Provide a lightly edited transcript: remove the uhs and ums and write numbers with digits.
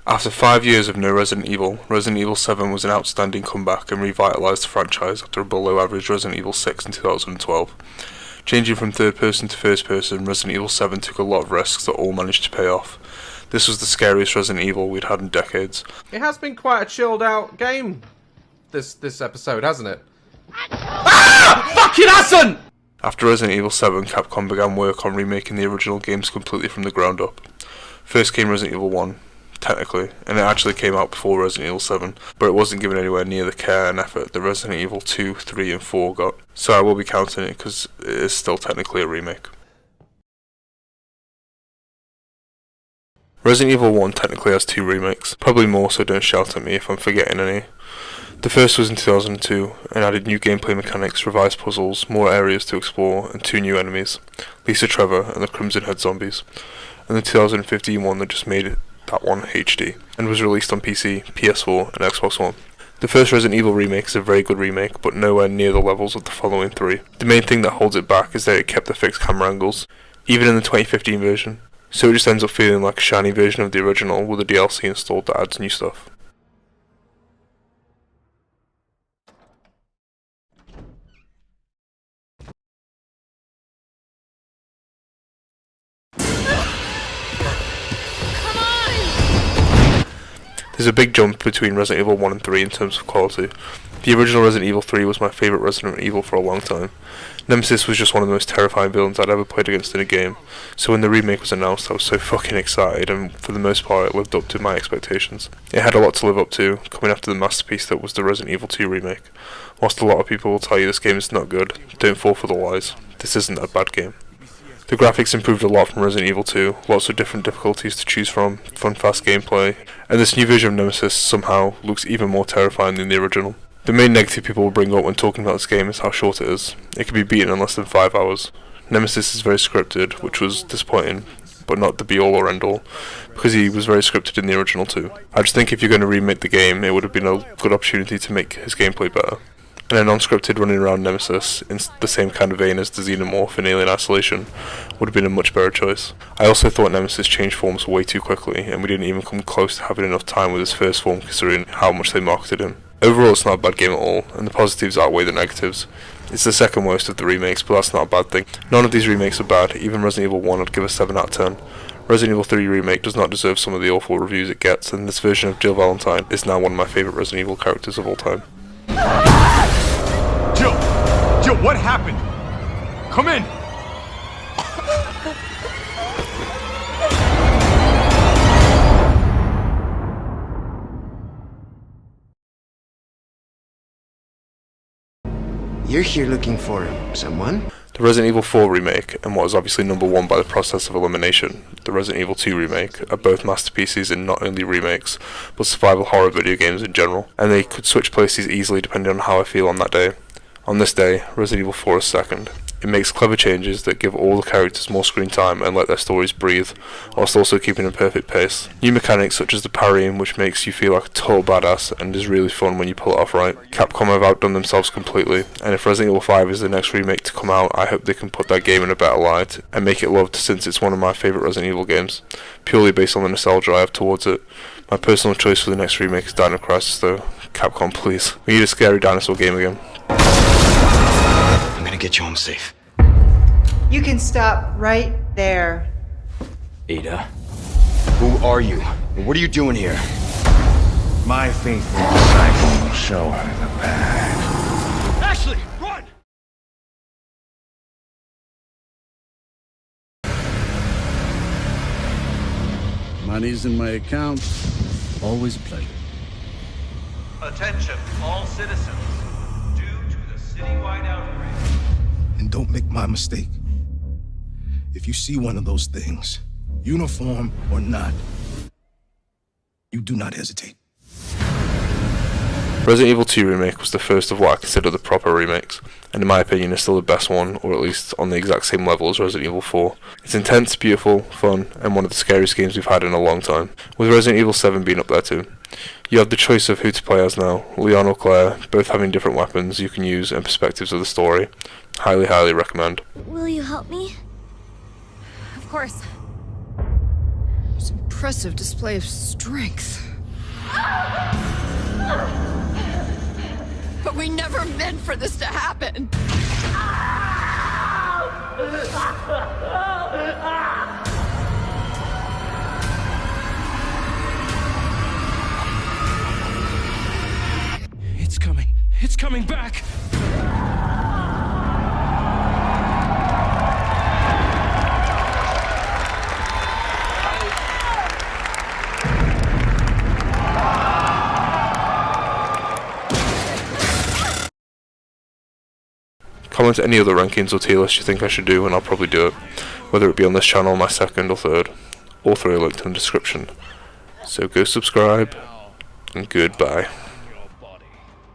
After 5 years of no Resident Evil 7 was an outstanding comeback and revitalised the franchise after a below-average Resident Evil 6 in 2012. Changing from third person to first person, Resident Evil 7 took a lot of risks that all managed to pay off. This was the scariest Resident Evil we'd had in decades. It has been quite a chilled out game, this episode, hasn't it? Ah! Fucking hasn't! After Resident Evil 7, Capcom began work on remaking the original games completely from the ground up. First came Resident Evil 1, technically, and it actually came out before Resident Evil 7, but it wasn't given anywhere near the care and effort that Resident Evil 2, 3 and 4 got, so I will be counting it because it is still technically a remake. Resident Evil 1 technically has 2 remakes, probably more, so don't shout at me if I'm forgetting any. The first was in 2002 and added new gameplay mechanics, revised puzzles, more areas to explore and 2 new enemies, Lisa Trevor and the Crimson Head zombies, and the 2015 one that just made that one HD, and was released on PC, PS4 and Xbox One. The first Resident Evil remake is a very good remake, but nowhere near the levels of the following 3. The main thing that holds it back is that it kept the fixed camera angles, even in the 2015 version, so it just ends up feeling like a shiny version of the original with a DLC installed that adds new stuff. There's a big jump between Resident Evil 1 and 3 in terms of quality. The original Resident Evil 3 was my favourite Resident Evil for a long time. Nemesis was just one of the most terrifying villains I'd ever played against in a game, so when the remake was announced I was so fucking excited, and for the most part it lived up to my expectations. It had a lot to live up to, coming after the masterpiece that was the Resident Evil 2 remake. Whilst a lot of people will tell you this game is not good, don't fall for the lies. This isn't a bad game. The graphics improved a lot from Resident Evil 2, lots of different difficulties to choose from, fun fast gameplay, and this new version of Nemesis somehow looks even more terrifying than the original. The main negative people will bring up when talking about this game is how short it is. It can be beaten in less than 5 hours. Nemesis is very scripted, which was disappointing, but not the be all or end all, because he was very scripted in the original too. I just think if you're going to remake the game, it would have been a good opportunity to make his gameplay better. And a non-scripted running around Nemesis, in the same kind of vein as the Xenomorph in Alien Isolation, would have been a much better choice. I also thought Nemesis changed forms way too quickly, and we didn't even come close to having enough time with his first form considering how much they marketed him. Overall it's not a bad game at all, and the positives outweigh the negatives. It's the second worst of the remakes, but that's not a bad thing. None of these remakes are bad, even Resident Evil 1 I'd give a 7 out of 10. Resident Evil 3 Remake does not deserve some of the awful reviews it gets, and this version of Jill Valentine is now one of my favourite Resident Evil characters of all time. Jill, what happened? Come in! You're here looking for someone? The Resident Evil 4 Remake, and what is obviously number 1 by the process of elimination, the Resident Evil 2 Remake, are both masterpieces in not only remakes, but survival horror video games in general, and they could switch places easily depending on how I feel on that day. On this day, Resident Evil 4 is second. It makes clever changes that give all the characters more screen time and let their stories breathe, whilst also keeping a perfect pace. New mechanics such as the parrying, which makes you feel like a total badass and is really fun when you pull it off right. Capcom have outdone themselves completely, and if Resident Evil 5 is the next remake to come out, I hope they can put that game in a better light and make it loved, since it's one of my favourite Resident Evil games, purely based on the nostalgia I have towards it. My personal choice for the next remake is Dino Crisis though. Capcom, please. We need a scary dinosaur game again. I'm gonna get you home safe. You can stop right there. Ada? Who are you? And what are you doing here? My faithful disciple will show her the path. Ashley, run! Money's in my account. Always a pleasure. Attention, all citizens. Due to the citywide outbreak. And don't make my mistake. If you see one of those things, uniform or not, you do not hesitate. Resident Evil 2 Remake was the first of what I consider the proper remakes, and in my opinion is still the best one, or at least on the exact same level as Resident Evil 4. It's intense, beautiful, fun, and one of the scariest games we've had in a long time, with Resident Evil 7 being up there too. You have the choice of who to play as now, Leon or Claire, both having different weapons you can use and perspectives of the story. Highly recommend. Will you help me? Of course. It's an impressive display of strength. But we never meant for this to happen. It's coming. It's coming back. Comment any other rankings or tier lists you think I should do and I'll probably do it, whether it be on this channel, my second or third. All three are linked in the description. So go subscribe, and goodbye.